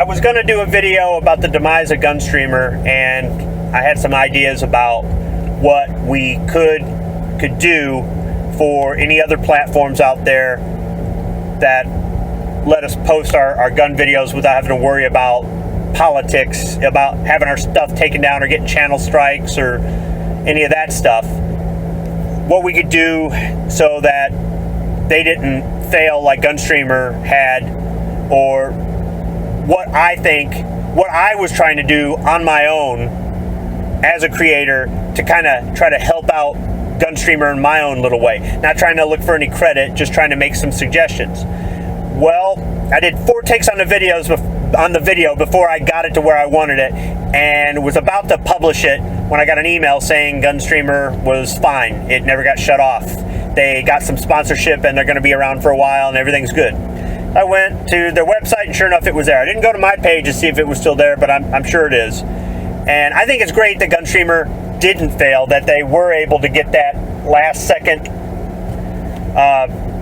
I was going to do a video about the demise of Gunstreamer, and I had some ideas about what we could do for any other platforms out there that let us post our gun videos without having to worry about politics, about having our stuff taken down or getting channel strikes or any of that stuff. What we could do so that they didn't fail like Gunstreamer had, or what I was trying to do on my own as a creator to kind of try to help out Gunstreamer in my own little way. Not trying to look for any credit, just trying to make some suggestions. Well, I did 4 takes on the video before I got it to where I wanted it, and was about to publish it when I got an email saying Gunstreamer was fine. It never got shut off. They got some sponsorship and they're going to be around for a while and everything's good. I went to their website and sure enough it was there. I didn't go to my page to see if it was still there, but I'm sure it is. And I think it's great that Gunstreamer didn't fail, that they were able to get that last second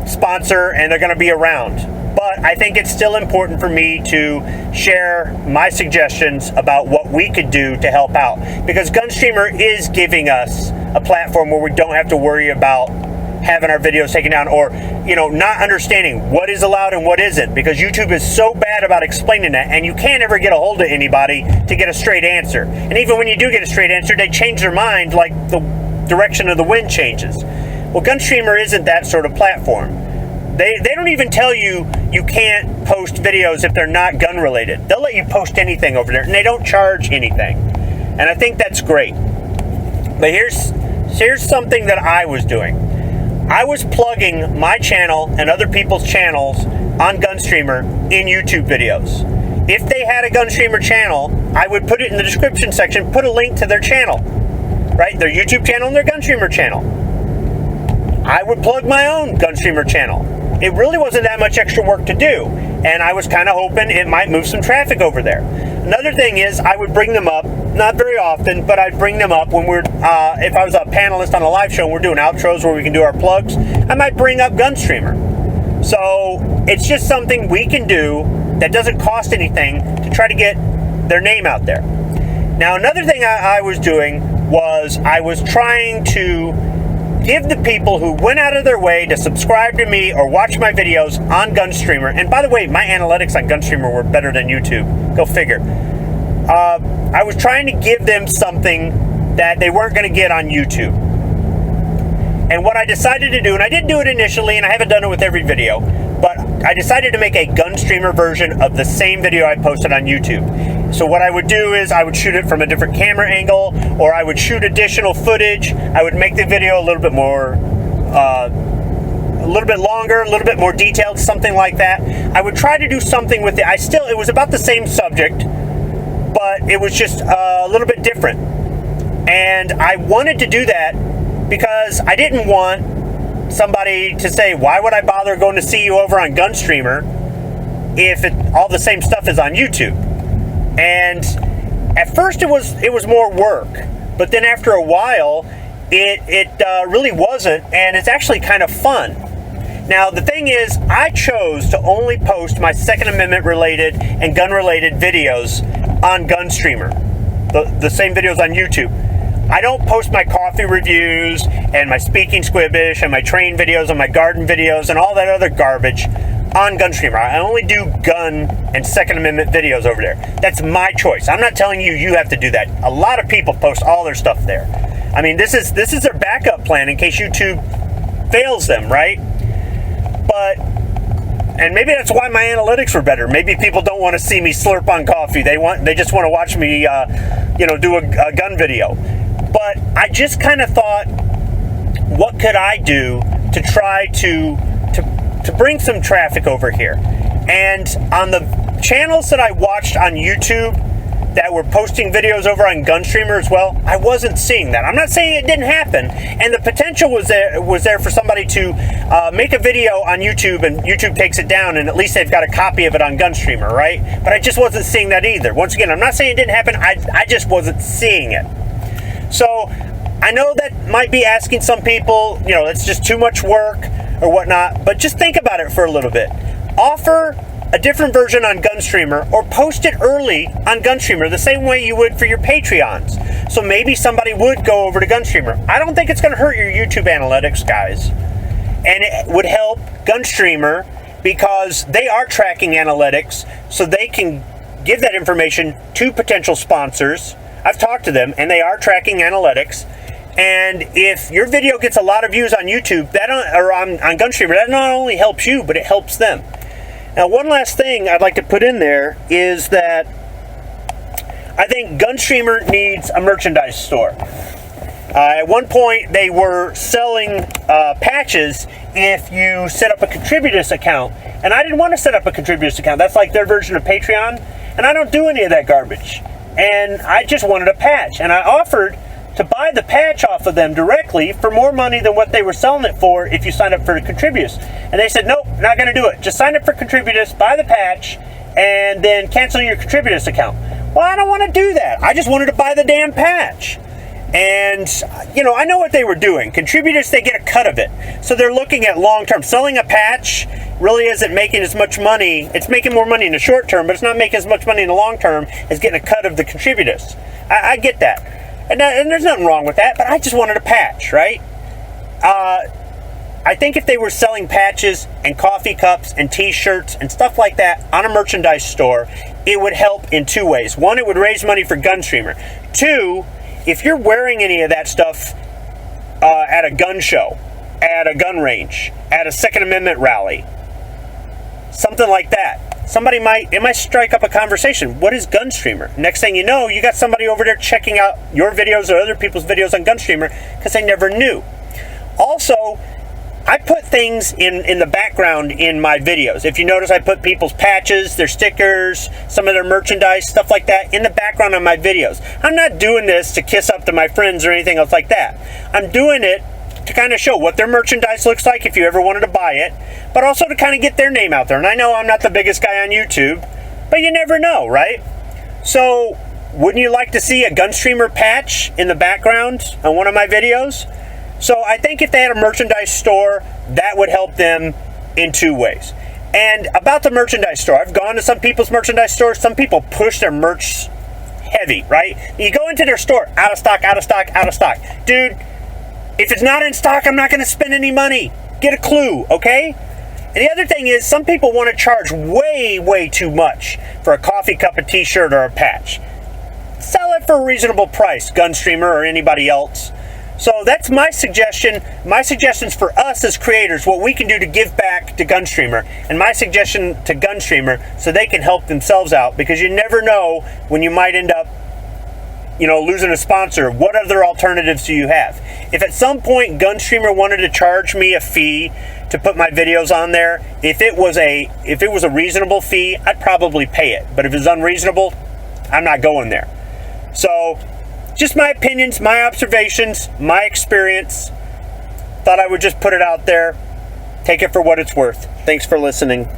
sponsor and they're going to be around. But I think it's still important for me to share my suggestions about what we could do to help out. Because Gunstreamer is giving us a platform where we don't have to worry about having our videos taken down, or not understanding what is allowed and what isn't, because YouTube is so bad about explaining that, and you can't ever get a hold of anybody to get a straight answer. And even when you do get a straight answer, they change their mind like the direction of the wind changes. Well, Gunstreamer isn't that sort of platform. They don't even tell you can't post videos if they're not gun related. They'll let you post anything over there, and they don't charge anything. And I think that's great. But here's something that I was doing. I was plugging my channel and other people's channels on Gunstreamer in YouTube videos. If they had a Gunstreamer channel, I would put it in the description section, put a link to their channel, right? Their YouTube channel and their Gunstreamer channel. I would plug my own Gunstreamer channel. It really wasn't that much extra work to do, and I was kind of hoping it might move some traffic over there. Another thing is I would bring them up, not very often, but I'd bring them up when if I was a panelist on a live show and we're doing outros where we can do our plugs, I might bring up Gunstreamer. So it's just something we can do that doesn't cost anything to try to get their name out there. Now, another thing I was doing was I was trying to give the people who went out of their way to subscribe to me or watch my videos on Gunstreamer, and by the way, my analytics on Gunstreamer were better than YouTube. Go figure. I was trying to give them something that they weren't going to get on YouTube. And what I decided to do, and I didn't do it initially, and I haven't done it with every video, but I decided to make a Gunstreamer version of the same video I posted on YouTube. So what I would do is I would shoot it from a different camera angle, or I would shoot additional footage. I would make the video a little bit more, a little bit longer, a little bit more detailed, something like that. I would try to do something with it. It was about the same subject, but it was just a little bit different. And I wanted to do that because I didn't want somebody to say, why would I bother going to see you over on Gunstreamer if all the same stuff is on YouTube? And at first it was more work, but then after a while it really wasn't, and it's actually kind of fun. Now the thing is, I chose to only post my Second Amendment related and gun related videos on Gunstreamer, the same videos on YouTube. I don't post my coffee reviews and my speaking Squibbish and my train videos and my garden videos and all that other garbage on Gunstreamer. I only do gun and Second Amendment videos over there. That's my choice. I'm not telling you have to do that. A lot of people post all their stuff there. I mean, this is their backup plan in case YouTube fails them, right? And maybe that's why my analytics were better. Maybe people don't want to see me slurp on coffee. They just want to watch me, do a gun video. But I just kind of thought, what could I do to try to bring some traffic over here? And on the channels that I watched on YouTube that were posting videos over on Gunstreamer as well, I wasn't seeing that. I'm not saying it didn't happen, and the potential was there for somebody to make a video on YouTube and YouTube takes it down, and at least they've got a copy of it on Gunstreamer, right? But I just wasn't seeing that either. Once again, I'm not saying it didn't happen, I just wasn't seeing it. So I know that might be asking some people, it's just too much work or whatnot, but just think about it for a little bit. Offer a different version on Gunstreamer, or post it early on Gunstreamer the same way you would for your Patreons. So maybe somebody would go over to Gunstreamer. I don't think it's going to hurt your YouTube analytics, guys. And it would help Gunstreamer because they are tracking analytics, so they can give that information to potential sponsors. I've talked to them, and they are tracking analytics. And if your video gets a lot of views on YouTube, or on Gunstreamer, that not only helps you, but it helps them. Now, one last thing I'd like to put in there is that I think Gunstreamer needs a merchandise store. At one point, they were selling patches if you set up a Contributors account. And I didn't want to set up a Contributors account. That's like their version of Patreon. And I don't do any of that garbage. And I just wanted a patch. And I offered to buy the patch off of them directly for more money than what they were selling it for if you sign up for the Contributors. And they said, nope, not going to do it. Just sign up for Contributors, buy the patch, and then cancel your Contributors account. Well, I don't want to do that. I just wanted to buy the damn patch. And, you know, I know what they were doing. Contributors, they get a cut of it. So they're looking at long-term. Selling a patch really isn't making as much money. It's making more money in the short term, but it's not making as much money in the long term as getting a cut of the Contributors. I get that. And there's nothing wrong with that, but I just wanted a patch, right? I think if they were selling patches and coffee cups and t-shirts and stuff like that on a merchandise store, it would help in two ways. One, it would raise money for Gunstreamer. Two, if you're wearing any of that stuff at a gun show, at a gun range, at a Second Amendment rally, something like that, it might strike up a conversation. What is Gunstreamer? Next thing you know, you got somebody over there checking out your videos or other people's videos on Gunstreamer because they never knew. Also, I put things in the background in my videos. If you notice, I put people's patches, their stickers, some of their merchandise, stuff like that in the background of my videos. I'm not doing this to kiss up to my friends or anything else like that. I'm doing it to kind of show what their merchandise looks like if you ever wanted to buy it, but also to kind of get their name out there. And I know I'm not the biggest guy on YouTube, but you never know, right? So, wouldn't you like to see a Gunstreamer patch in the background on one of my videos? So I think if they had a merchandise store, that would help them in two ways. And about the merchandise store, I've gone to some people's merchandise stores. Some people push their merch heavy, right? You go into their store, out of stock, out of stock, out of stock. Dude, if it's not in stock, I'm not going to spend any money. Get a clue, okay? And the other thing is, some people want to charge way, way too much for a coffee cup, a t-shirt, or a patch. Sell it for a reasonable price, Gunstreamer or anybody else. So that's my suggestion. My suggestions for us as creators, what we can do to give back to Gunstreamer, and my suggestion to Gunstreamer so they can help themselves out, because you never know when you might end up, you know, losing a sponsor. What other alternatives do you have? If at some point Gunstreamer wanted to charge me a fee to put my videos on there, if it was a reasonable fee, I'd probably pay it. But if it's unreasonable, I'm not going there. So, just my opinions, my observations, my experience. Thought I would just put it out there. Take it for what it's worth. Thanks for listening.